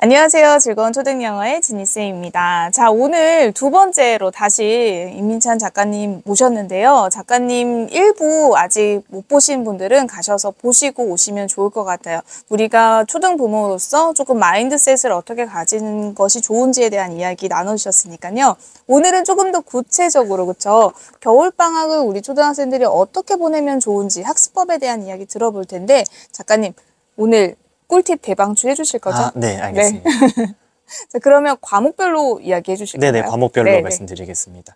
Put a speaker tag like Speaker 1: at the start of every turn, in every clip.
Speaker 1: 안녕하세요. 즐거운 초등영어의 지니쌤입니다. 자, 오늘 두 번째로 다시 임민찬 작가님 모셨는데요. 작가님 일부 아직 못 보신 분들은 가셔서 보시고 오시면 좋을 것 같아요. 우리가 초등 부모로서 조금 마인드셋을 어떻게 가지는 것이 좋은지에 대한 이야기 나눠주셨으니까요. 오늘은 조금 더 구체적으로, 그쵸? 겨울방학을 우리 초등학생들이 어떻게 보내면 좋은지 학습법에 대한 이야기 들어볼 텐데, 작가님, 오늘 꿀팁 대방출 해주실 거죠?
Speaker 2: 네, 알겠습니다.
Speaker 1: 네. 자, 그러면 과목별로 이야기해 주실까요?
Speaker 2: 네네, 과목별로
Speaker 1: 네네.
Speaker 2: 말씀드리겠습니다.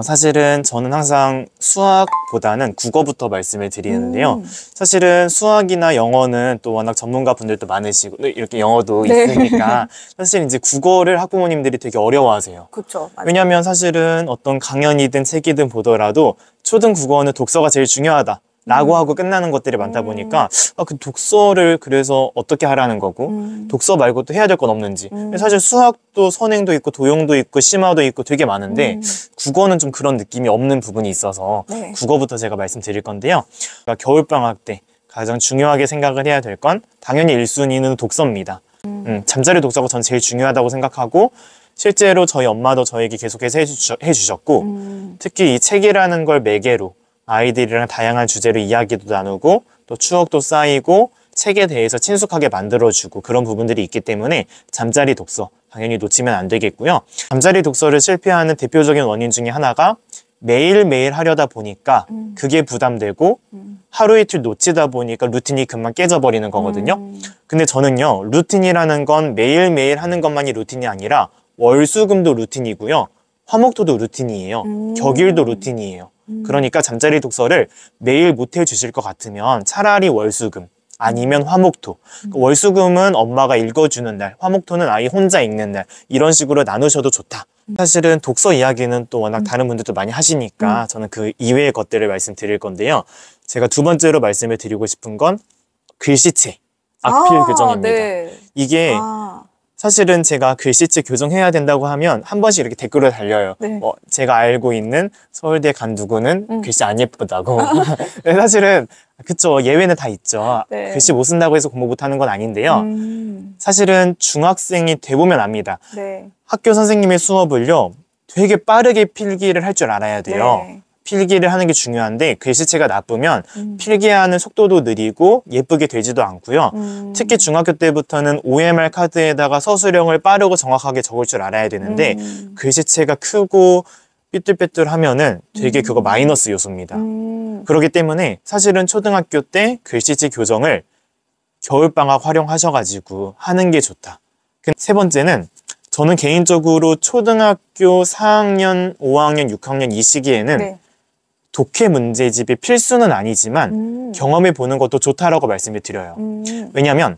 Speaker 2: 사실은 저는 항상 수학보다는 국어부터 말씀을 드리는데요. 사실은 수학이나 영어는 또 워낙 전문가 분들도 많으시고, 이렇게 영어도
Speaker 1: 네.
Speaker 2: 있으니까, 사실 이제 국어를 학부모님들이 되게 어려워하세요.
Speaker 1: 그쵸. 맞아요.
Speaker 2: 왜냐하면 사실은 어떤 강연이든 책이든 보더라도 초등 국어는 독서가 제일 중요하다 라고 하고 끝나는 것들이 많다 보니까 그 독서를 그래서 어떻게 하라는 거고 독서 말고 또 해야 될 건 없는지 사실 수학도 선행도 있고 도형도 있고 심화도 있고 되게 많은데 국어는 좀 그런 느낌이 없는 부분이 있어서
Speaker 1: 네.
Speaker 2: 국어부터 제가 말씀드릴 건데요. 그러니까 겨울방학 때 가장 중요하게 생각을 해야 될 건 당연히 1순위는 독서입니다. 잠자리 독서가 전 제일 중요하다고 생각하고 실제로 저희 엄마도 저에게 계속해서 해주셨고 특히 이 책이라는 걸 매개로 아이들이랑 다양한 주제로 이야기도 나누고 또 추억도 쌓이고 책에 대해서 친숙하게 만들어주고 그런 부분들이 있기 때문에 잠자리 독서 당연히 놓치면 안 되겠고요. 잠자리 독서를 실패하는 대표적인 원인 중에 하나가 매일매일 하려다 보니까 그게 부담되고 하루 이틀 놓치다 보니까 루틴이 금방 깨져버리는 거거든요. 근데 저는요, 루틴이라는 건 매일매일 하는 것만이 루틴이 아니라 월수금도 루틴이고요. 화목토도 루틴이에요. 격일도 루틴이에요. 그러니까 잠자리 독서를 매일 못 해주실 것 같으면 차라리 월수금 아니면 화목토. 월수금은 엄마가 읽어주는 날, 화목토는 아이 혼자 읽는 날 이런 식으로 나누셔도 좋다. 사실은 독서 이야기는 또 워낙 다른 분들도 많이 하시니까 저는 그 이외의 것들을 말씀드릴 건데요. 제가 두 번째로 말씀을 드리고 싶은 건 글씨체, 악필 교정입니다.
Speaker 1: 네.
Speaker 2: 이게 사실은 제가 글씨체 교정해야 된다고 하면 한 번씩 이렇게 댓글을 달려요.
Speaker 1: 네.
Speaker 2: 제가 알고 있는 서울대 간 누구는 글씨 안 예쁘다고. 사실은 그쵸, 예외는 다 있죠.
Speaker 1: 네.
Speaker 2: 글씨 못 쓴다고 해서 공부 못하는 건 아닌데요. 사실은 중학생이 돼보면 압니다.
Speaker 1: 네.
Speaker 2: 학교 선생님의 수업을요, 되게 빠르게 필기를 할 줄 알아야 돼요.
Speaker 1: 네.
Speaker 2: 필기를 하는 게 중요한데 글씨체가 나쁘면 필기하는 속도도 느리고 예쁘게 되지도 않고요. 특히 중학교 때부터는 OMR 카드에다가 서술형을 빠르고 정확하게 적을 줄 알아야 되는데 글씨체가 크고 삐뚤빼뚤하면은 되게 그거 마이너스 요소입니다. 그렇기 때문에 사실은 초등학교 때 글씨체 교정을 겨울방학 활용하셔가지고 하는 게 좋다. 세 번째는 저는 개인적으로 초등학교 4학년, 5학년, 6학년 이 시기에는
Speaker 1: 네.
Speaker 2: 독해 문제집이 필수는 아니지만 경험해 보는 것도 좋다라고 말씀을 드려요. 왜냐하면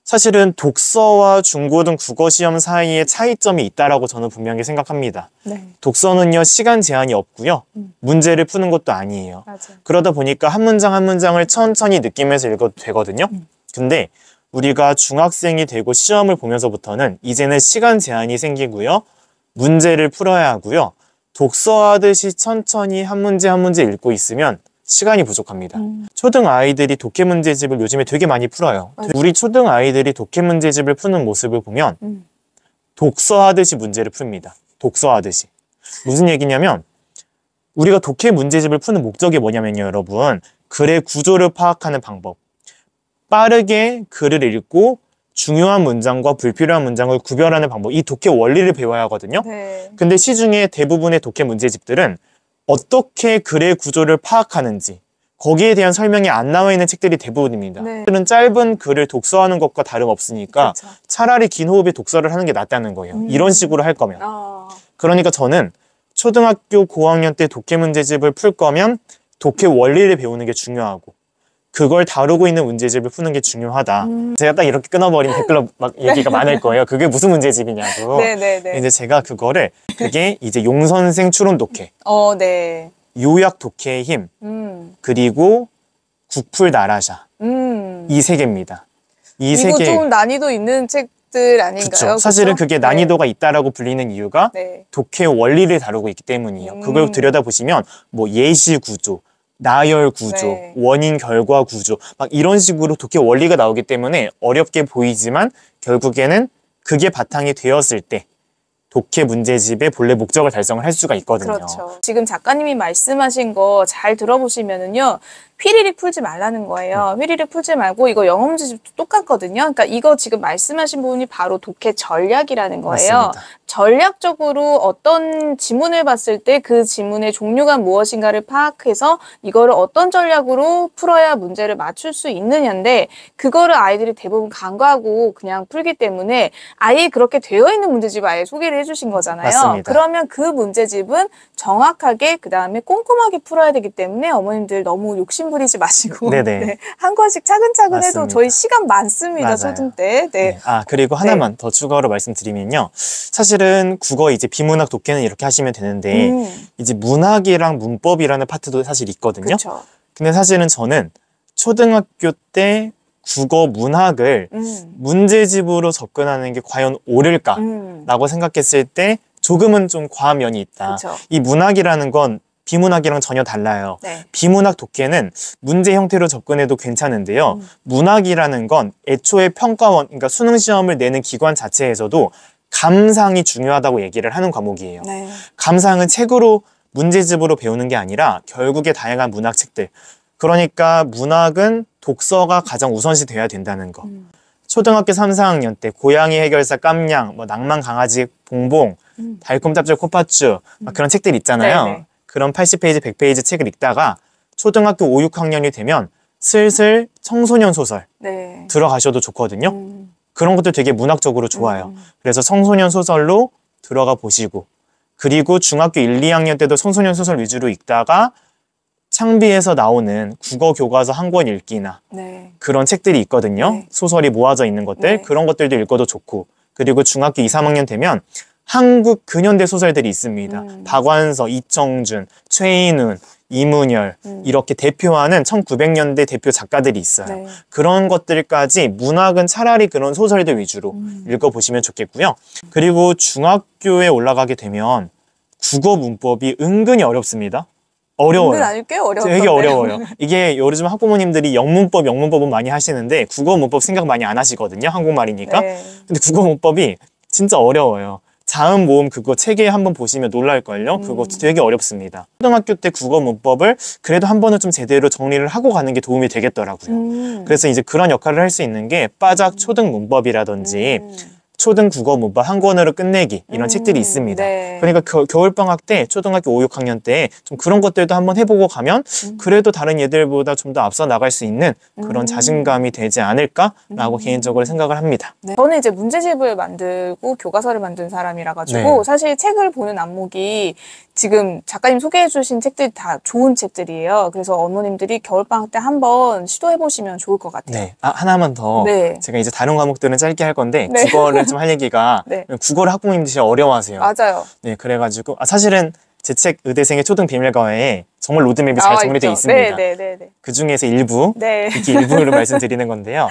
Speaker 2: 사실은 독서와 중고등 국어시험 사이에 차이점이 있다라고 저는 분명히 생각합니다.
Speaker 1: 네.
Speaker 2: 독서는요, 시간 제한이 없고요. 문제를 푸는 것도 아니에요.
Speaker 1: 맞아요.
Speaker 2: 그러다 보니까 한 문장 한 문장을 천천히 느끼면서 읽어도 되거든요. 근데 우리가 중학생이 되고 시험을 보면서부터는 이제는 시간 제한이 생기고요. 문제를 풀어야 하고요. 독서하듯이 천천히 한 문제 한 문제 읽고 있으면 시간이 부족합니다. 초등 아이들이 독해 문제집을 요즘에 되게 많이 풀어요.
Speaker 1: 맞아요.
Speaker 2: 우리 초등 아이들이 독해 문제집을 푸는 모습을 보면 독서하듯이 문제를 풉니다. 독서하듯이. 무슨 얘기냐면 우리가 독해 문제집을 푸는 목적이 뭐냐면요, 여러분. 글의 구조를 파악하는 방법. 빠르게 글을 읽고 중요한 문장과 불필요한 문장을 구별하는 방법, 이 독해 원리를 배워야 하거든요.
Speaker 1: 네.
Speaker 2: 근데 시중에 대부분의 독해 문제집들은 어떻게 글의 구조를 파악하는지 거기에 대한 설명이 안 나와 있는 책들이 대부분입니다.
Speaker 1: 네.
Speaker 2: 그들은 짧은 글을 독서하는 것과 다름없으니까
Speaker 1: 그렇죠.
Speaker 2: 차라리 긴 호흡에 독서를 하는 게 낫다는 거예요. 이런 식으로 할 거면. 그러니까 저는 초등학교 고학년 때 독해 문제집을 풀 거면 독해 원리를 배우는 게 중요하고 그걸 다루고 있는 문제집을 푸는 게 중요하다. 제가 딱 이렇게 끊어버린 댓글로 막 얘기가 많을 거예요. 그게 무슨 문제집이냐고.
Speaker 1: 네네네.
Speaker 2: 이제 제가 그게 이제 용선생 추론 독해,
Speaker 1: 네.
Speaker 2: 요약 독해의 힘, 그리고 국풀 나라샤. 이 세 개입니다. 이 세
Speaker 1: 이거
Speaker 2: 개.
Speaker 1: 좀 난이도 있는 책들 아닌가요?
Speaker 2: 그쵸. 사실은
Speaker 1: 그쵸?
Speaker 2: 그게 난이도가 있다라고 불리는 이유가
Speaker 1: 네.
Speaker 2: 독해 원리를 다루고 있기 때문이에요. 그걸 들여다보시면 뭐 예시 구조, 나열 구조,
Speaker 1: 네.
Speaker 2: 원인 결과 구조 막 이런 식으로 독해 원리가 나오기 때문에 어렵게 보이지만 결국에는 그게 바탕이 되었을 때 독해 문제집의 본래 목적을 달성을 할 수가 있거든요.
Speaker 1: 그렇죠. 지금 작가님이 말씀하신 거 잘 들어보시면은요. 휘리릭 풀지 말라는 거예요. 휘리릭 풀지 말고 이거 영어 문제집도 똑같거든요. 그러니까 이거 지금 말씀하신 부분이 바로 독해 전략이라는 거예요.
Speaker 2: 맞습니다.
Speaker 1: 전략적으로 어떤 지문을 봤을 때 그 지문의 종류가 무엇인가를 파악해서 이거를 어떤 전략으로 풀어야 문제를 맞출 수 있느냐인데 그거를 아이들이 대부분 간과하고 그냥 풀기 때문에 아예 그렇게 되어 있는 문제집을 아예 소개를 해주신 거잖아요.
Speaker 2: 맞습니다.
Speaker 1: 그러면 그 문제집은 정확하게 그 다음에 꼼꼼하게 풀어야 되기 때문에 어머님들 너무 욕심 부리지 마시고
Speaker 2: 네네.
Speaker 1: 네, 한 권씩 차근차근 해도
Speaker 2: 맞습니다.
Speaker 1: 저희 시간 많습니다.
Speaker 2: 맞아요.
Speaker 1: 초등 때. 네.
Speaker 2: 네. 아, 그리고 하나만 더 추가로 말씀드리면요. 사실은 국어 이제 비문학 독해는 이렇게 하시면 되는데 이제 문학이랑 문법이라는 파트도 사실 있거든요.
Speaker 1: 그렇죠.
Speaker 2: 근데 사실은 저는 초등학교 때 국어 문학을 문제집으로 접근하는 게 과연 옳을까라고 생각했을 때 조금은 좀 과한 면이 있다.
Speaker 1: 그쵸.
Speaker 2: 이 문학이라는 건 비문학이랑 전혀 달라요.
Speaker 1: 네.
Speaker 2: 비문학 독해는 문제 형태로 접근해도 괜찮은데요. 문학이라는 건 애초에 평가원, 그러니까 수능 시험을 내는 기관 자체에서도 감상이 중요하다고 얘기를 하는 과목이에요.
Speaker 1: 네.
Speaker 2: 감상은 책으로 문제집으로 배우는 게 아니라 결국에 다양한 문학책들. 그러니까 문학은 독서가 가장 우선시 돼야 된다는 거. 초등학교 3, 4학년 때 고양이 해결사 깜냥, 뭐 낭만 강아지 봉봉, 달콤 짭짤 코파추 막 그런 책들 있잖아요.
Speaker 1: 네네.
Speaker 2: 그런 80페이지, 100페이지 책을 읽다가 초등학교 5, 6학년이 되면 슬슬 청소년 소설
Speaker 1: 네.
Speaker 2: 들어가셔도 좋거든요. 그런 것도 되게 문학적으로 좋아요. 그래서 청소년 소설로 들어가 보시고 그리고 중학교 1, 2학년 때도 청소년 소설 위주로 읽다가 창비에서 나오는 국어 교과서 한 권 읽기나
Speaker 1: 네.
Speaker 2: 그런 책들이 있거든요.
Speaker 1: 네.
Speaker 2: 소설이 모아져 있는 것들
Speaker 1: 네.
Speaker 2: 그런 것들도 읽어도 좋고 그리고 중학교 2, 3학년 되면 한국 근현대 소설들이 있습니다. 박완서, 이청준, 최인훈, 이문열 이렇게 대표하는 1900년대 대표 작가들이 있어요.
Speaker 1: 네.
Speaker 2: 그런 것들까지 문학은 차라리 그런 소설들 위주로 읽어보시면 좋겠고요. 그리고 중학교에 올라가게 되면 국어 문법이 은근히 어렵습니다. 어려워요.
Speaker 1: 은근 아닐 꽤 어려웠던데.
Speaker 2: 되게 어려워요. 이게 요즘 학부모님들이 영문법은 많이 하시는데 국어 문법 생각 많이 안 하시거든요. 한국말이니까.
Speaker 1: 네.
Speaker 2: 근데 국어 문법이 진짜 어려워요. 자음, 모음 그거 책에 한번 보시면 놀랄걸요? 그거 되게 어렵습니다. 초등학교 때 국어 문법을 그래도 한 번은 좀 제대로 정리를 하고 가는 게 도움이 되겠더라고요. 그래서 이제 그런 역할을 할 수 있는 게 빠작 초등 문법이라든지 초등 국어 문법 한 권으로 끝내기 이런 책들이 있습니다.
Speaker 1: 네.
Speaker 2: 그러니까 겨울방학 때 초등학교 5, 6학년 때 좀 그런 것들도 한번 해보고 가면 그래도 다른 애들보다 좀 더 앞서 나갈 수 있는 그런 자신감이 되지 않을까라고 개인적으로 생각을 합니다.
Speaker 1: 네. 저는 이제 문제집을 만들고 교과서를 만든 사람이라 가지고
Speaker 2: 네.
Speaker 1: 사실 책을 보는 안목이 지금 작가님 소개해 주신 책들이 다 좋은 책들이에요. 그래서 어머님들이 겨울방학 때 한번 시도해 보시면 좋을 것 같아요.
Speaker 2: 네. 아, 하나만 더.
Speaker 1: 네.
Speaker 2: 제가 이제 다른 과목들은 짧게 할 건데
Speaker 1: 네.
Speaker 2: 국어를 좀 할 얘기가
Speaker 1: 네.
Speaker 2: 국어를 학부모님들이 제일 어려워하세요.
Speaker 1: 맞아요.
Speaker 2: 네, 그래가지고 사실은 제 책 의대생의 초등 비밀과에 정말 로드맵이 잘 정리되어 있습니다.
Speaker 1: 네.
Speaker 2: 그 중에서 일부
Speaker 1: 네.
Speaker 2: 이렇게 일부를 말씀드리는 건데요.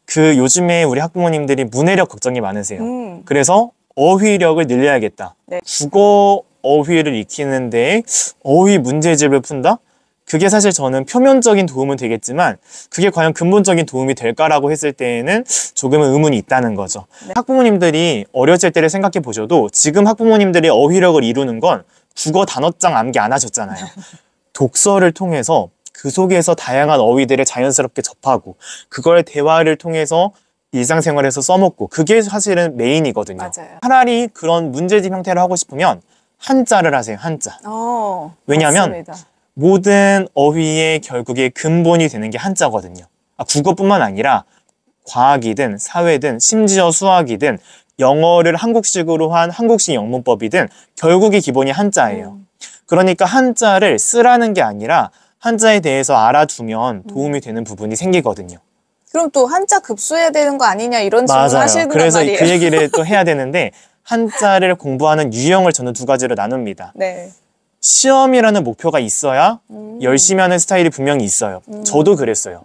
Speaker 2: 그 요즘에 우리 학부모님들이 문해력 걱정이 많으세요. 그래서 어휘력을 늘려야겠다.
Speaker 1: 네.
Speaker 2: 국어 어휘를 익히는데 어휘 문제집을 푼다? 그게 사실 저는 표면적인 도움은 되겠지만 그게 과연 근본적인 도움이 될까라고 했을 때에는 조금은 의문이 있다는 거죠.
Speaker 1: 네.
Speaker 2: 학부모님들이 어렸을 때를 생각해 보셔도 지금 학부모님들이 어휘력을 이루는 건 국어 단어장 암기 안 하셨잖아요. 독서를 통해서 그 속에서 다양한 어휘들을 자연스럽게 접하고 그걸 대화를 통해서 일상생활에서 써먹고 그게 사실은 메인이거든요.
Speaker 1: 맞아요.
Speaker 2: 차라리 그런 문제집 형태를 하고 싶으면 한자를 하세요. 한자. 왜냐하면
Speaker 1: 맞습니다.
Speaker 2: 모든 어휘의 결국에 근본이 되는 게 한자거든요. 국어뿐만 아니라 과학이든 사회든 심지어 수학이든 영어를 한국식으로 한 한국식 영문법이든 결국의 기본이 한자예요. 그러니까 한자를 쓰라는 게 아니라 한자에 대해서 알아두면 도움이 되는 부분이 생기거든요.
Speaker 1: 그럼 또 한자 급수해야 되는 거 아니냐 이런 질문 하시는 거
Speaker 2: 그래서
Speaker 1: 말이에요.
Speaker 2: 그 얘기를 또 해야 되는데 한자를 공부하는 유형을 저는 두 가지로 나눕니다.
Speaker 1: 네.
Speaker 2: 시험이라는 목표가 있어야 열심히 하는 스타일이 분명히 있어요. 저도 그랬어요.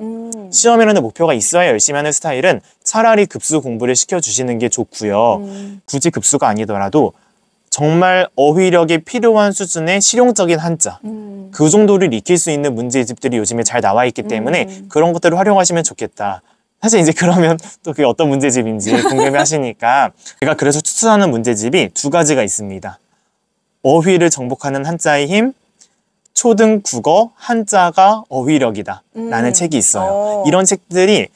Speaker 2: 시험이라는 목표가 있어야 열심히 하는 스타일은 차라리 급수 공부를 시켜주시는 게 좋고요. 굳이 급수가 아니더라도 정말 어휘력이 필요한 수준의 실용적인 한자 그 정도를 익힐 수 있는 문제집들이 요즘에 잘 나와 있기 때문에 그런 것들을 활용하시면 좋겠다. 사실 이제 그러면 또 그게 어떤 문제집인지 궁금해 하시니까 제가 그래서 추천하는 문제집이 두 가지가 있습니다. 어휘를 정복하는 한자의 힘, 초등 국어 한자가 어휘력이다 라는 책이 있어요. 이런 책들이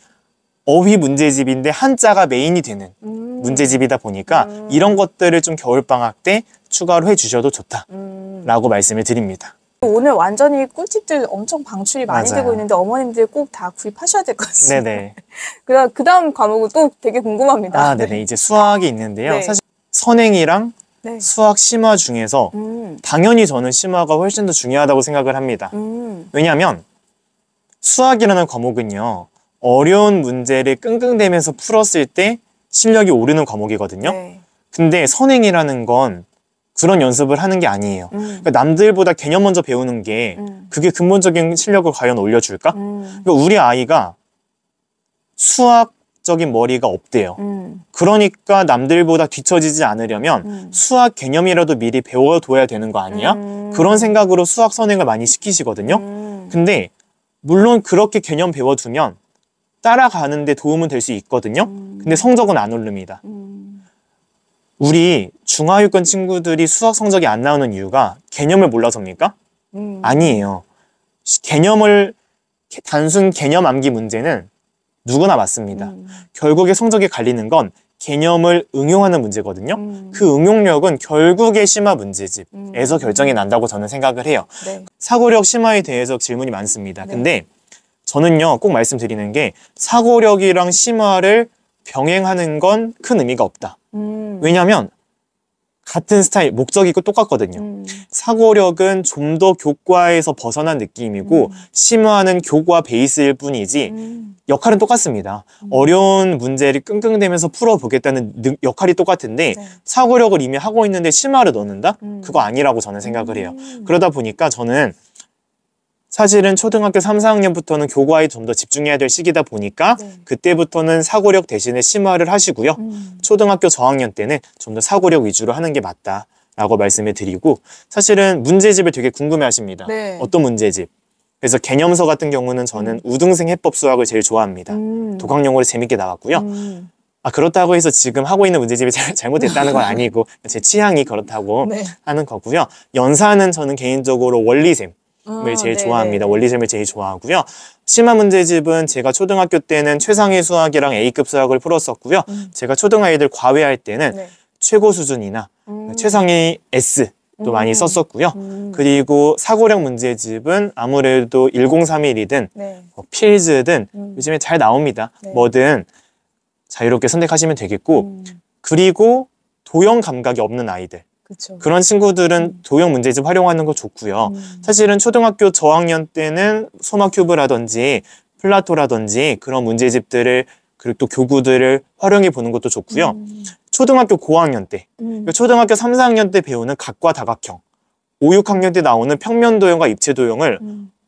Speaker 2: 어휘 문제집인데 한자가 메인이 되는 문제집이다 보니까 이런 것들을 좀 겨울방학 때 추가로 해주셔도 좋다라고 말씀을 드립니다.
Speaker 1: 오늘 완전히 꿀팁들 엄청 방출이 많이
Speaker 2: 맞아요.
Speaker 1: 되고 있는데 어머님들 꼭 다 구입하셔야 될 것 같습니다.
Speaker 2: 네네.
Speaker 1: 그 다음 과목은 또 되게 궁금합니다.
Speaker 2: 아, 네네. 이제 수학이 있는데요.
Speaker 1: 네.
Speaker 2: 사실 선행이랑
Speaker 1: 네.
Speaker 2: 수학 심화 중에서 당연히 저는 심화가 훨씬 더 중요하다고 생각을 합니다. 왜냐하면 수학이라는 과목은요. 어려운 문제를 끙끙대면서 풀었을 때 실력이 오르는 과목이거든요.
Speaker 1: 네.
Speaker 2: 근데 선행이라는 건 그런 연습을 하는 게 아니에요. 그러니까 남들보다 개념 먼저 배우는 게 그게 근본적인 실력을 과연 올려줄까? 그러니까 우리 아이가 수학적인 머리가 없대요. 그러니까 남들보다 뒤처지지 않으려면 수학 개념이라도 미리 배워둬야 되는 거 아니야? 그런 생각으로 수학 선행을 많이 시키시거든요. 근데 물론 그렇게 개념 배워두면 따라가는 데 도움은 될 수 있거든요. 근데 성적은 안 오릅니다. 우리 중하위권 친구들이 수학 성적이 안 나오는 이유가 개념을 몰라서입니까? 아니에요. 단순 개념 암기 문제는 누구나 맞습니다. 결국에 성적이 갈리는 건 개념을 응용하는 문제거든요. 그 응용력은 결국에 심화 문제집에서 결정이 난다고 저는 생각을 해요.
Speaker 1: 네.
Speaker 2: 사고력 심화에 대해서 질문이 많습니다.
Speaker 1: 네.
Speaker 2: 근데 저는요, 꼭 말씀드리는 게 사고력이랑 심화를 병행하는 건 큰 의미가 없다. 왜냐하면 같은 스타일, 목적이 똑같거든요. 사고력은 좀 더 교과에서 벗어난 느낌이고 심화는 교과 베이스일 뿐이지 역할은 똑같습니다. 어려운 문제를 끙끙대면서 풀어보겠다는 역할이 똑같은데
Speaker 1: 네.
Speaker 2: 사고력을 이미 하고 있는데 심화를 넣는다? 그거 아니라고 저는 생각을 해요. 그러다 보니까 저는 사실은 초등학교 3, 4학년부터는 교과에 좀 더 집중해야 될 시기다 보니까
Speaker 1: 네.
Speaker 2: 그때부터는 사고력 대신에 심화를 하시고요. 초등학교 저학년 때는 좀 더 사고력 위주로 하는 게 맞다라고 말씀을 드리고 사실은 문제집을 되게 궁금해 하십니다.
Speaker 1: 네.
Speaker 2: 어떤 문제집? 그래서 개념서 같은 경우는 저는 우등생 해법 수학을 제일 좋아합니다. 독학용어로 재밌게 나왔고요. 아, 그렇다고 해서 지금 하고 있는 문제집이 잘못됐다는 건 아니고 제 취향이 그렇다고
Speaker 1: 네.
Speaker 2: 하는 거고요. 연사는 저는 개인적으로 원리샘 을 제일
Speaker 1: 네,
Speaker 2: 좋아합니다.
Speaker 1: 네.
Speaker 2: 원리샘을 제일 좋아하고요. 심화 문제집은 제가 초등학교 때는 최상위 수학이랑 A급 수학을 풀었었고요. 제가 초등아이들 과외할 때는
Speaker 1: 네.
Speaker 2: 최고 수준이나 최상위 S도 많이 썼었고요. 그리고 사고력 문제집은 아무래도 1031이든
Speaker 1: 네.
Speaker 2: 필즈든 요즘에 잘 나옵니다.
Speaker 1: 네.
Speaker 2: 뭐든 자유롭게 선택하시면 되겠고 그리고 도형 감각이 없는 아이들
Speaker 1: 그렇죠.
Speaker 2: 그런 친구들은 도형 문제집 활용하는 거 좋고요. 사실은 초등학교 저학년 때는 소마 큐브라든지 플라토라든지 그런 문제집들을 그리고 또 교구들을 활용해 보는 것도 좋고요. 초등학교 고학년 때, 그러니까 초등학교 3, 4학년 때 배우는 각과 다각형, 5, 6학년 때 나오는 평면 도형과 입체 도형을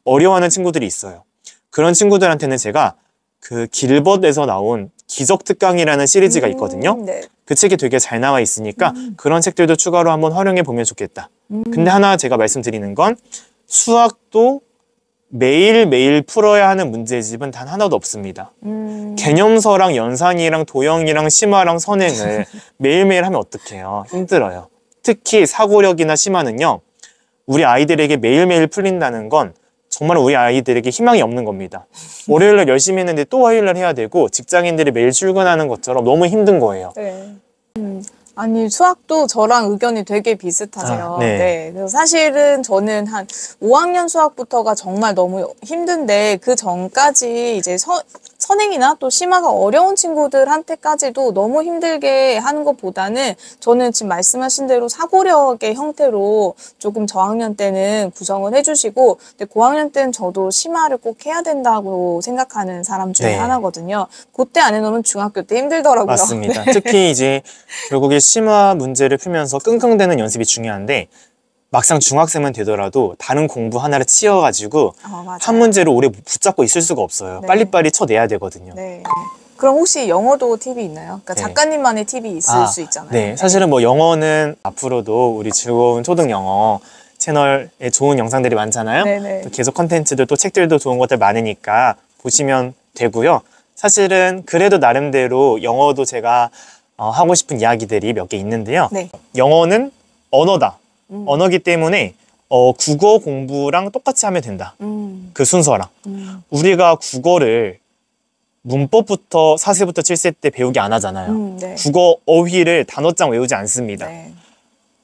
Speaker 2: 어려워하는 친구들이 있어요. 그런 친구들한테는 제가 그 길벗에서 나온 기적특강이라는 시리즈가 있거든요.
Speaker 1: 네.
Speaker 2: 그 책이 되게 잘 나와 있으니까 그런 책들도 추가로 한번 활용해 보면 좋겠다. 근데 하나 제가 말씀드리는 건 수학도 매일매일 풀어야 하는 문제집은 단 하나도 없습니다. 개념서랑 연산이랑 도형이랑 심화랑 선행을 매일매일 하면 어떡해요? 힘들어요. 특히 사고력이나 심화는요. 우리 아이들에게 매일매일 풀린다는 건 정말 우리 아이들에게 희망이 없는 겁니다. 월요일날 열심히 했는데 또 화요일날 해야 되고 직장인들이 매일 출근하는 것처럼 너무 힘든 거예요.
Speaker 1: 네. 아니 수학도 저랑 의견이 되게 비슷하세요.
Speaker 2: 아, 네.
Speaker 1: 네. 그래서 사실은 저는 한 5학년 수학부터가 정말 너무 힘든데 그 전까지 이제 선행이나 또 심화가 어려운 친구들한테까지도 너무 힘들게 하는 것보다는 저는 지금 말씀하신 대로 사고력의 형태로 조금 저학년 때는 구성을 해주시고 근데 고학년 때는 저도 심화를 꼭 해야 된다고 생각하는 사람 중에
Speaker 2: 네.
Speaker 1: 하나거든요. 그때 안 해놓으면 중학교 때 힘들더라고요.
Speaker 2: 맞습니다.
Speaker 1: 네.
Speaker 2: 특히 이제 결국에 심화 문제를 풀면서 끙끙대는 연습이 중요한데 막상 중학생만 되더라도 다른 공부 하나를 치여가지고
Speaker 1: 맞아요.
Speaker 2: 한 문제를 오래 붙잡고 있을 수가 없어요.
Speaker 1: 네.
Speaker 2: 빨리빨리 쳐내야 되거든요.
Speaker 1: 네. 그럼 혹시 영어도 팁이 있나요? 그러니까
Speaker 2: 네.
Speaker 1: 작가님만의 팁이 있을 수 있잖아요.
Speaker 2: 네, 사실은 뭐 영어는 앞으로도 우리 즐거운 초등 영어 채널에 좋은 영상들이 많잖아요.
Speaker 1: 네네.
Speaker 2: 또 계속 컨텐츠도 또 책들도 좋은 것들 많으니까 보시면 되고요. 사실은 그래도 나름대로 영어도 제가 하고 싶은 이야기들이 몇 개 있는데요.
Speaker 1: 네.
Speaker 2: 영어는 언어다. 언어기 때문에 국어 공부랑 똑같이 하면 된다. 그 순서랑. 우리가 국어를 문법부터 4세부터 7세 때 배우기 안 하잖아요.
Speaker 1: 네.
Speaker 2: 국어 어휘를 단어장 외우지 않습니다.
Speaker 1: 네.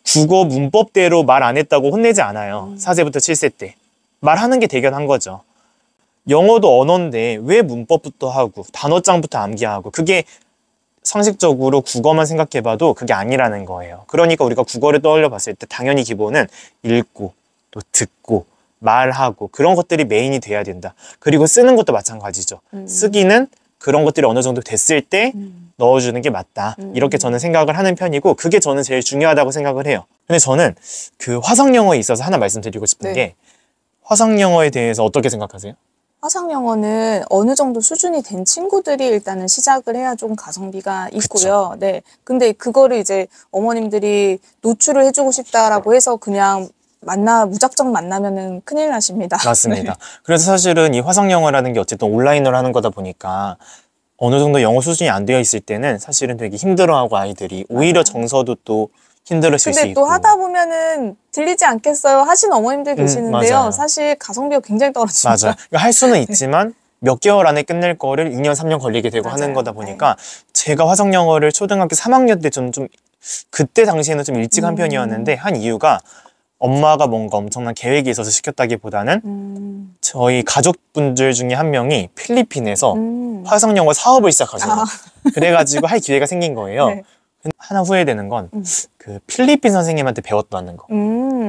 Speaker 2: 국어 문법대로 말 안 했다고 혼내지 않아요. 4세부터 7세 때. 말하는 게 대견한 거죠. 영어도 언어인데 왜 문법부터 하고 단어장부터 암기하고 그게 상식적으로 국어만 생각해봐도 그게 아니라는 거예요. 그러니까 우리가 국어를 떠올려 봤을 때 당연히 기본은 읽고 또 듣고 말하고 그런 것들이 메인이 돼야 된다. 그리고 쓰는 것도 마찬가지죠. 쓰기는 그런 것들이 어느 정도 됐을 때 넣어주는 게 맞다. 이렇게 저는 생각을 하는 편이고 그게 저는 제일 중요하다고 생각을 해요. 근데 저는 그 화성영어에 있어서 하나 말씀드리고 싶은
Speaker 1: 네.
Speaker 2: 게 화성영어에 대해서 어떻게 생각하세요?
Speaker 1: 화상영어는 어느 정도 수준이 된 친구들이 일단은 시작을 해야 좀 가성비가 있고요. 네. 근데 그거를 이제 어머님들이 노출을 해주고 싶다라고 해서 그냥 무작정 만나면은 큰일 나십니다.
Speaker 2: 맞습니다.
Speaker 1: 네.
Speaker 2: 그래서 사실은 이 화성영어라는 게 어쨌든 온라인으로 하는 거다 보니까 어느 정도 영어 수준이 안 되어 있을 때는 사실은 되게 힘들어하고 아이들이 오히려 정서도 또 힘들어질 수
Speaker 1: 근데
Speaker 2: 있고.
Speaker 1: 또 하다 보면은 들리지 않겠어요 하신 어머님들 계시는데요.
Speaker 2: 맞아요.
Speaker 1: 사실 가성비가 굉장히 떨어집니다.
Speaker 2: 맞아. 그러니까 할 수는 있지만 몇 개월 안에 끝낼 거를 2년, 3년 걸리게 되고
Speaker 1: 맞아요.
Speaker 2: 하는 거다 보니까 제가 화성영어를 초등학교 3학년 때 저는 좀 그때 당시에는 좀 일찍 한 편이었는데 한 이유가 엄마가 뭔가 엄청난 계획이 있어서 시켰다기보다는 저희 가족분들 중에 한 명이 필리핀에서 화성영어 사업을 시작하셔요. 그래가지고 할 기회가 생긴 거예요.
Speaker 1: 네.
Speaker 2: 하나 후회되는 건 그 필리핀 선생님한테 배웠다는 거.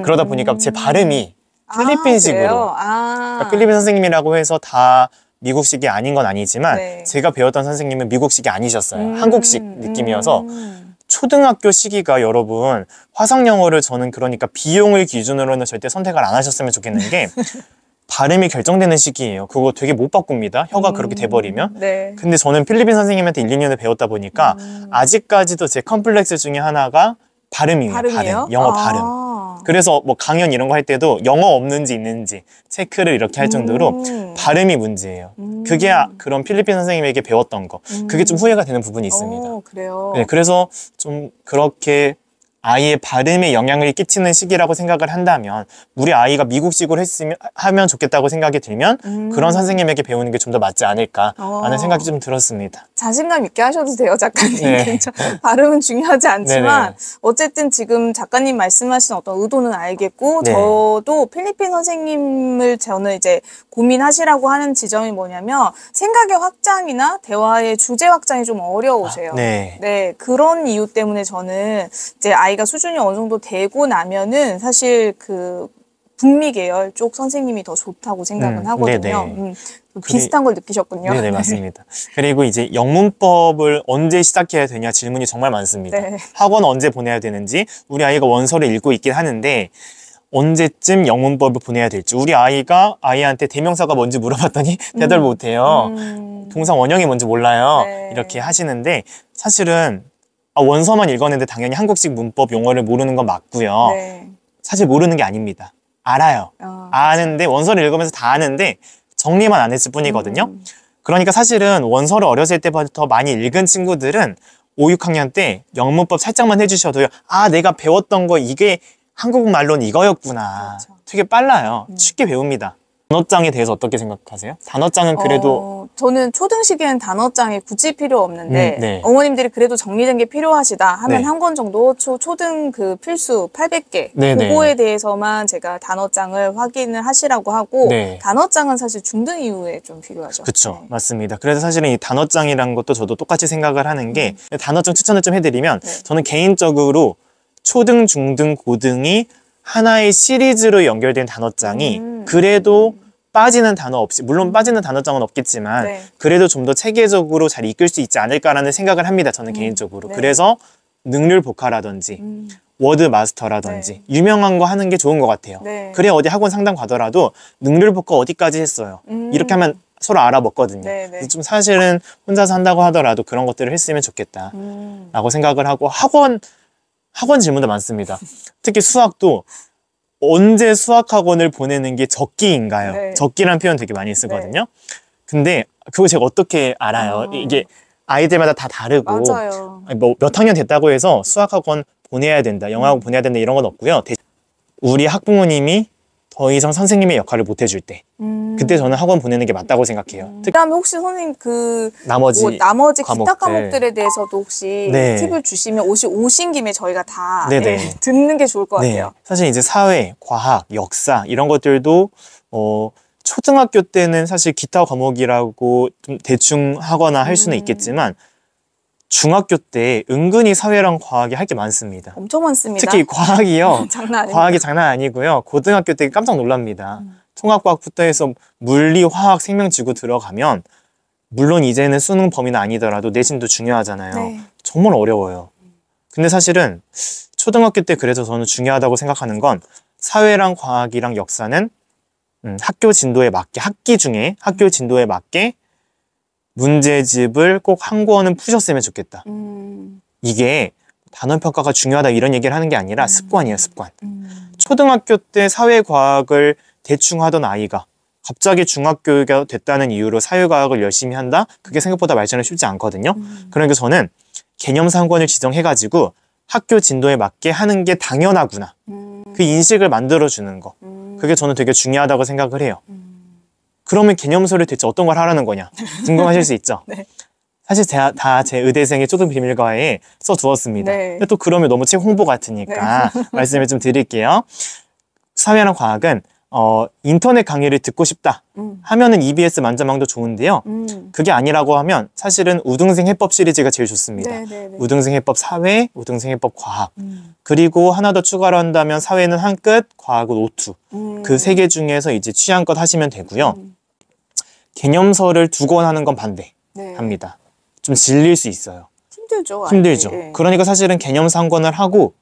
Speaker 2: 그러다 보니까 제 발음이 필리핀식으로. 그러니까 필리핀 선생님이라고 해서 다 미국식이 아닌 건 아니지만
Speaker 1: 네.
Speaker 2: 제가 배웠던 선생님은 미국식이 아니셨어요. 한국식 느낌이어서 초등학교 시기가 여러분 화성영어를 저는 그러니까 비용을 기준으로는 절대 선택을 안 하셨으면 좋겠는 게 발음이 결정되는 시기예요. 그거 되게 못 바꿉니다. 혀가 그렇게 돼버리면.
Speaker 1: 네.
Speaker 2: 근데 저는 필리핀 선생님한테 1, 2년을 배웠다 보니까 아직까지도 제 컴플렉스 중에 하나가 발음이에요.
Speaker 1: 발음이에요?
Speaker 2: 발음. 영어 발음. 그래서 뭐 강연 이런 거 할 때도 영어 없는지 있는지 체크를 이렇게 할 정도로 발음이 문제예요. 그게 그런 필리핀 선생님에게 배웠던 거. 그게 좀 후회가 되는 부분이 있습니다.
Speaker 1: 그래요.
Speaker 2: 네, 그래서 좀 그렇게 아이의 발음에 영향을 끼치는 시기라고 생각을 한다면 우리 아이가 미국식으로 하면 좋겠다고 생각이 들면 그런 선생님에게 배우는 게 좀 더 맞지 않을까라는 생각이 좀 들었습니다.
Speaker 1: 자신감 있게 하셔도 돼요, 작가님.
Speaker 2: 네.
Speaker 1: 발음은 중요하지 않지만
Speaker 2: 네네.
Speaker 1: 어쨌든 지금 작가님 말씀하신 어떤 의도는 알겠고
Speaker 2: 네.
Speaker 1: 저도 필리핀 선생님을 저는 이제 고민하시라고 하는 지점이 뭐냐면 생각의 확장이나 대화의 주제 확장이 좀 어려우세요.
Speaker 2: 네.
Speaker 1: 네, 그런 이유 때문에 저는 이제 아이가 수준이 어느 정도 되고 나면은 사실 그 북미 계열 쪽 선생님이 더 좋다고 생각은 하거든요.
Speaker 2: 네네.
Speaker 1: 비슷한 걸 느끼셨군요.
Speaker 2: 네네, 맞습니다. 그리고 이제 영문법을 언제 시작해야 되냐 질문이 정말 많습니다.
Speaker 1: 네.
Speaker 2: 학원 언제 보내야 되는지, 우리 아이가 원서를 읽고 있긴 하는데 언제쯤 영문법을 보내야 될지, 우리 아이가 아이한테 대명사가 뭔지 물어봤더니 대답을 못해요. 동사 원형이 뭔지 몰라요.
Speaker 1: 네.
Speaker 2: 이렇게 하시는데 사실은 원서만 읽었는데 당연히 한국식 문법 용어를 모르는 건 맞고요.
Speaker 1: 네.
Speaker 2: 사실 모르는 게 아닙니다. 알아요. 아는데 원서를 읽으면서 다 아는데 정리만 안 했을 뿐이거든요. 그러니까 사실은 원서를 어렸을 때부터 많이 읽은 친구들은 5, 6학년 때 영문법 살짝만 해주셔도요. 아, 내가 배웠던 거 이게 한국말로는 이거였구나.
Speaker 1: 그렇죠.
Speaker 2: 되게 빨라요. 쉽게 배웁니다. 단어장에 대해서 어떻게 생각하세요? 단어장은 그래도
Speaker 1: 저는 초등식에는 단어장이 굳이 필요 없는데
Speaker 2: 네.
Speaker 1: 어머님들이 그래도 정리된 게 필요하시다 하면
Speaker 2: 네.
Speaker 1: 한 권 정도 초등 그 필수 800개
Speaker 2: 네네.
Speaker 1: 그거에 대해서만 제가 단어장을 확인을 하시라고 하고
Speaker 2: 네.
Speaker 1: 단어장은 사실 중등 이후에 좀 필요하죠.
Speaker 2: 그쵸.
Speaker 1: 네.
Speaker 2: 맞습니다. 그래서 사실은 이 단어장이라는 것도 저도 똑같이 생각을 하는 게 단어장 추천을 좀 해드리면
Speaker 1: 네.
Speaker 2: 저는 개인적으로 초등, 중등, 고등이 하나의 시리즈로 연결된 단어장이 그래도 빠지는 단어 없이, 물론 빠지는 단어장은 없겠지만
Speaker 1: 네.
Speaker 2: 그래도 좀 더 체계적으로 잘 이끌 수 있지 않을까라는 생각을 합니다. 저는 개인적으로.
Speaker 1: 네.
Speaker 2: 그래서 능률복화라든지 워드 마스터라든지 유명한 거 하는 게 좋은 것 같아요.
Speaker 1: 네.
Speaker 2: 그래 어디 학원 상담 가더라도 능률복화 어디까지 했어요. 이렇게 하면 서로 알아먹거든요.
Speaker 1: 네, 네.
Speaker 2: 그래서 좀 사실은 혼자서 한다고 하더라도 그런 것들을 했으면 좋겠다 라고 생각을 하고 학원 질문도 많습니다. 특히 수학도 언제 수학학원을 보내는 게 적기인가요?
Speaker 1: 네.
Speaker 2: 적기란 표현 되게 많이 쓰거든요. 근데 그거 제가 어떻게 알아요? 이게 아이들마다 다 다르고
Speaker 1: 맞아요.
Speaker 2: 뭐 몇 학년 됐다고 해서 수학학원 보내야 된다, 영어학원 보내야 된다 이런 건 없고요. 우리 학부모님이 더 이상 선생님의 역할을 못 해줄 때 그때 저는 학원 보내는 게 맞다고 생각해요.
Speaker 1: 그다음에 혹시 선생님 그
Speaker 2: 나머지
Speaker 1: 나머지 기타
Speaker 2: 과목들.
Speaker 1: 과목들에 대해서도 혹시
Speaker 2: 네.
Speaker 1: 팁을 주시면 오신 김에 저희가 다
Speaker 2: 네네.
Speaker 1: 듣는 게 좋을 것
Speaker 2: 네,
Speaker 1: 같아요.
Speaker 2: 사실 이제 사회, 과학, 역사 이런 것들도 초등학교 때는 사실 기타 과목이라고 좀 대충 하거나 할 수는 있겠지만 중학교 때 은근히 사회랑 과학이 할 게 많습니다.
Speaker 1: 엄청 많습니다.
Speaker 2: 특히 과학이요.
Speaker 1: 장난 아닙니다.
Speaker 2: 과학이 장난 아니고요. 고등학교 때 깜짝 놀랍니다. 통합과학부터 해서 물리, 화학, 생명지구 들어가면 물론 이제는 수능 범위는 아니더라도 내신도 중요하잖아요.
Speaker 1: 네.
Speaker 2: 정말 어려워요. 근데 사실은 초등학교 때 그래서 저는 중요하다고 생각하는 건 사회랑 과학이랑 역사는 학교 진도에 맞게 학기 중에 학교 진도에 맞게 문제집을 꼭 한 권은 푸셨으면 좋겠다. 이게 단원평가가 중요하다 이런 얘기를 하는 게 아니라 습관이에요, 습관. 초등학교 때 사회과학을 대충 하던 아이가 갑자기 중학교가 됐다는 이유로 사회과학을 열심히 한다? 그게 생각보다 말처럼 쉽지 않거든요. 그러니까 저는 개념사 한 권을 지정해가지고 학교 진도에 맞게 하는 게 당연하구나. 그 인식을 만들어주는 거. 그게 저는 되게 중요하다고 생각을 해요. 그러면 개념서를 대체 어떤 걸 하라는 거냐 궁금하실 수 있죠.
Speaker 1: 네.
Speaker 2: 사실 다 제 의대생의 초등비밀과에 써두었습니다.
Speaker 1: 네.
Speaker 2: 근데 또 그러면 너무 책 홍보 같으니까 말씀을 좀 드릴게요. 사회랑 과학은 인터넷 강의를 듣고 싶다 하면은 EBS 만점왕도 좋은데요. 그게 아니라고 하면 사실은 우등생 해법 시리즈가 제일 좋습니다.
Speaker 1: 네.
Speaker 2: 우등생 해법 사회, 우등생 해법 과학. 그리고 하나 더 추가로 한다면 사회는 한 끗, 과학은 오투. 그 세 개 중에서 이제 취향껏 하시면 되고요. 개념서를 두 권 하는 건 반대합니다. 좀 질릴 수 있어요.
Speaker 1: 힘들죠.
Speaker 2: 힘들죠.
Speaker 1: 아이들이.
Speaker 2: 그러니까 사실은 개념서 한 권을 하고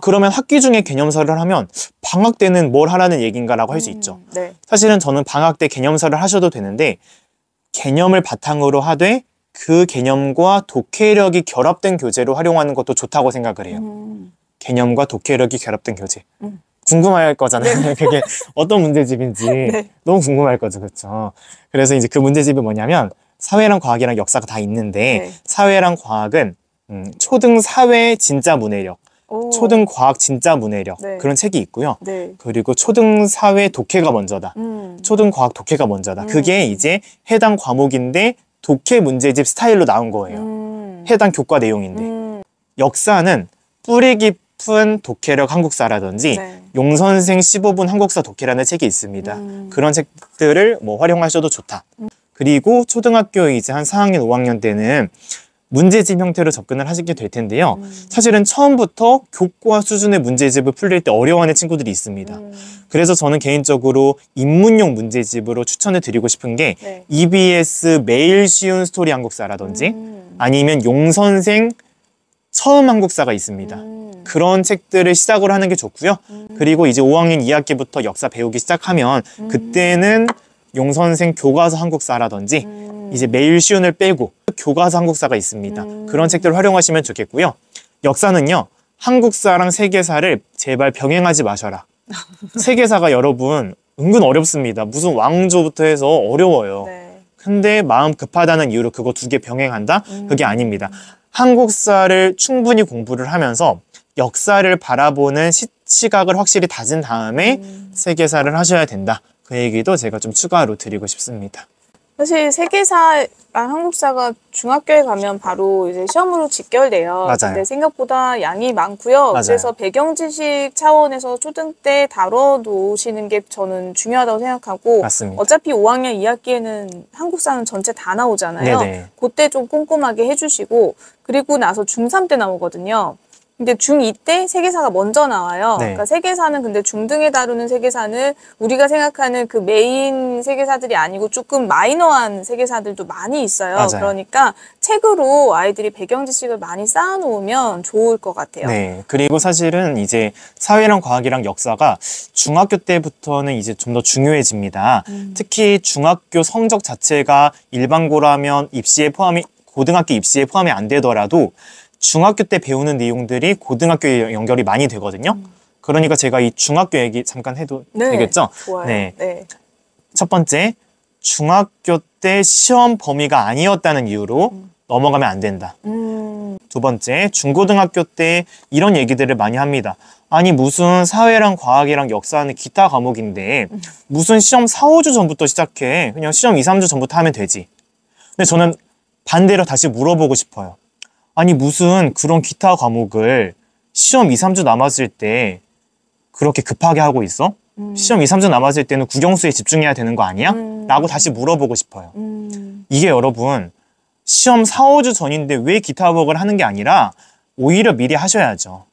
Speaker 2: 그러면 학기 중에 개념서를 하면 방학 때는 뭘 하라는 얘기인가라고 할 수 있죠.
Speaker 1: 네.
Speaker 2: 사실은 저는 방학 때 개념서를 하셔도 되는데 개념을 바탕으로 하되 그 개념과 독해력이 결합된 교재로 활용하는 것도 좋다고 생각을 해요. 개념과 독해력이 결합된 교재. 궁금할 거잖아요. 그게 어떤 문제집인지 너무 궁금할 거죠. 그렇죠. 그래서 이제 그 문제집이 뭐냐면 사회랑 과학이랑 역사가 다 있는데 사회랑 과학은 초등 사회 진짜 문해력, 초등 과학 진짜 문해력 그런 책이 있고요. 그리고 초등 사회 독해가 먼저다. 초등 과학 독해가 먼저다. 그게 이제 해당 과목인데 독해 문제집 스타일로 나온 거예요. 해당 교과 내용인데 역사는 뿌리 깊은 독해력 한국사라든지 용선생 15분 한국사 독해라는 책이 있습니다. 그런 책들을 뭐 활용하셔도 좋다. 그리고 초등학교 이제 한 4학년, 5학년 때는 문제집 형태로 접근을 하시게 될 텐데요. 사실은 처음부터 교과 수준의 문제집을 풀릴 때 어려워하는 친구들이 있습니다. 그래서 저는 개인적으로 입문용 문제집으로 추천을 드리고 싶은 게 EBS 매일 쉬운 스토리 한국사라든지 아니면 용선생 처음 한국사가 있습니다. 그런 책들을 시작으로 하는 게 좋고요. 그리고 이제 5학년 2학기부터 역사 배우기 시작하면 그때는 용선생 교과서 한국사라든지 이제 매일 쉬운을 빼고 교과서 한국사가 있습니다. 그런 책들을 활용하시면 좋겠고요. 역사는요. 한국사랑 세계사를 제발 병행하지 마셔라. 세계사가 여러분 은근 어렵습니다. 무슨 왕조부터 해서 어려워요. 근데 마음 급하다는 이유로 그거 두 개 병행한다? 그게 아닙니다. 한국사를 충분히 공부를 하면서 역사를 바라보는 시각을 확실히 다진 다음에 세계사를 하셔야 된다. 그 얘기도 제가 좀 추가로 드리고 싶습니다.
Speaker 1: 사실 세계사랑 한국사가 중학교에 가면 바로 이제 시험으로 직결돼요.
Speaker 2: 맞아요.
Speaker 1: 근데 생각보다 양이 많고요.
Speaker 2: 맞아요.
Speaker 1: 그래서 배경 지식 차원에서 초등 때 다뤄놓으시는 게 저는 중요하다고 생각하고
Speaker 2: 맞습니다.
Speaker 1: 어차피 5학년 2학기에는 한국사는 전체 다 나오잖아요.
Speaker 2: 네네.
Speaker 1: 그때 좀 꼼꼼하게 해주시고 그리고 나서 중3 때 나오거든요. 근데 중2 때 세계사가 먼저 나와요. 그러니까 세계사는 근데 중등에 다루는 세계사는 우리가 생각하는 그 메인 세계사들이 아니고 조금 마이너한 세계사들도 많이 있어요.
Speaker 2: 맞아요.
Speaker 1: 그러니까 책으로 아이들이 배경 지식을 많이 쌓아놓으면 좋을 것 같아요.
Speaker 2: 네. 그리고 사실은 이제 사회랑 과학이랑 역사가 중학교 때부터는 이제 좀 더 중요해집니다. 특히 중학교 성적 자체가 일반고라면 고등학교 입시에 포함이 안 되더라도 중학교 때 배우는 내용들이 고등학교에 연결이 많이 되거든요. 그러니까 제가 이 중학교 얘기 잠깐 해도 되겠죠?
Speaker 1: 좋아요.
Speaker 2: 첫 번째, 중학교 때 시험 범위가 아니었다는 이유로 넘어가면 안 된다. 두 번째, 중고등학교 때 이런 얘기들을 많이 합니다. 아니 무슨 사회랑 과학이랑 역사는 기타 과목인데 무슨 시험 4, 5주 전부터 시작해. 그냥 시험 2, 3주 전부터 하면 되지. 근데 저는 반대로 다시 물어보고 싶어요. 아니 무슨 그런 기타 과목을 시험 2, 3주 남았을 때 그렇게 급하게 하고 있어? 시험 2, 3주 남았을 때는 국영수에 집중해야 되는 거 아니야? 라고 다시 물어보고 싶어요. 이게 여러분 시험 4, 5주 전인데 왜 기타 과목을 하는 게 아니라 오히려 미리 하셔야죠.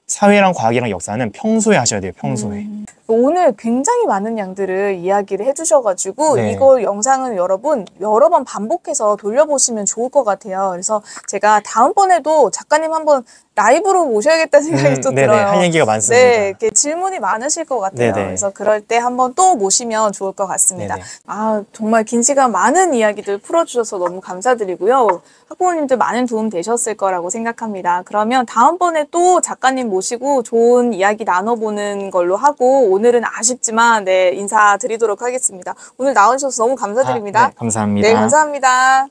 Speaker 2: 사회랑 과학이랑 역사는 평소에 하셔야 돼요. 평소에.
Speaker 1: 오늘 굉장히 많은 양들을 이야기를 해주셔가지고
Speaker 2: 네.
Speaker 1: 이거 영상은 여러분 여러 번 반복해서 돌려보시면 좋을 것 같아요. 그래서 제가 다음번에도 작가님 한번 라이브로 모셔야겠다는 생각이 또
Speaker 2: 네네,
Speaker 1: 들어요.
Speaker 2: 할 얘기가 많습니다.
Speaker 1: 네, 이렇게 질문이 많으실 것 같아요.
Speaker 2: 네네.
Speaker 1: 그래서 그럴 때 한번 또 모시면 좋을 것 같습니다.
Speaker 2: 네네.
Speaker 1: 아, 정말 긴 시간 많은 이야기들 풀어주셔서 너무 감사드리고요. 학부모님들 많은 도움 되셨을 거라고 생각합니다. 그러면 다음번에 또 작가님 모시고 좋은 이야기 나눠보는 걸로 하고 오늘은 아쉽지만 네, 인사드리도록 하겠습니다. 오늘 나와주셔서 너무 감사드립니다.
Speaker 2: 네, 감사합니다.
Speaker 1: 네, 감사합니다.